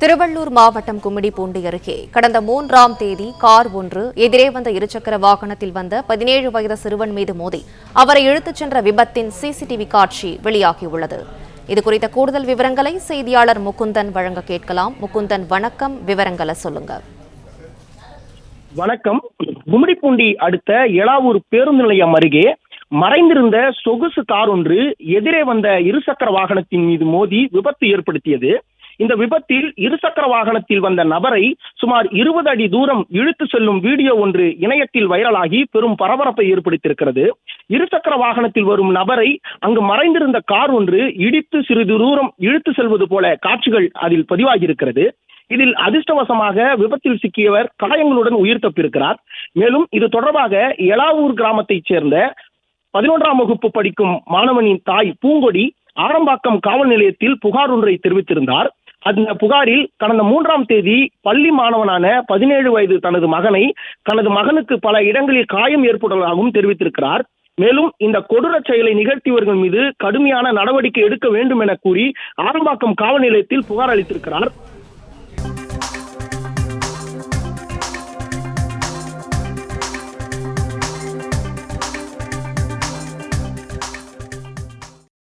திருவள்ளூர் மாவட்டம் கும்மிடிப்பூண்டி அருகே கடந்த 3ஆம் தேதி கார் ஒன்று எதிரே வந்த இருசக்கர வாகனத்தில் வந்த 17 வயது சிறுவன் மீது மோதி அவரை இழுத்துச் சென்ற விபத்தின் சிசிடிவி காட்சி வெளியாகியுள்ளது. இதுகுறித்த கூடுதல் விவரங்களை செய்தியாளர் முகுந்தன் வழங்க கேட்கலாம். முகுந்தன், வணக்கம். விவரங்களை சொல்லுங்க. வணக்கம். கும்மிடிப்பூண்டி அடுத்த எலாவூர் பேருந்து நிலையம் அருகே மறைந்திருந்த சொகுசு கார் ஒன்று எதிரே வந்த இருசக்கர வாகனத்தின் மீது மோதி விபத்து ஏற்படுத்தியது. இந்த விபத்தில் இருசக்கர வாகனத்தில் வந்த நபரை சுமார் 20 அடி தூரம் இழுத்து செல்லும் வீடியோ ஒன்று இணையத்தில் வைரலாகி பெரும் பரபரப்பை ஏற்படுத்தியிருக்கிறது. இருசக்கர வாகனத்தில் வரும் நபரை அங்கு மறைந்திருந்த கார் ஒன்று இடித்து சிறிது தூரம் இழுத்து செல்வது போல காட்சிகள் அதில் பதிவாகியிருக்கிறது. இதில் அதிர்ஷ்டவசமாக விபத்தில் சிக்கியவர் காயங்களுடன் உயிர் தப்பியிருக்கிறார். மேலும் இது தொடர்பாக எலாவூர் கிராமத்தைச் சேர்ந்த 11ஆம் வகுப்பு படிக்கும் மாணவனின் தாய் பூங்கொடி ஆரம்பாக்கம் காவல் நிலையத்தில் புகார் ஒன்றை தெரிவித்திருந்தார். அந்த புகாரில் கடந்த 3ஆம் தேதி பள்ளி மாணவனான 17 வயது தனது மகனுக்கு பல இடங்களில் காயம் ஏற்படுவதாகவும் தெரிவித்திருக்கிறார். மேலும் இந்த கொடூர செயலை நிகழ்த்தியவர்கள் மீது கடுமையான நடவடிக்கை எடுக்க வேண்டும் என கூறி ஆரம்பாக்கம் காவல் நிலையத்தில் புகார் அளித்திருக்கிறார்.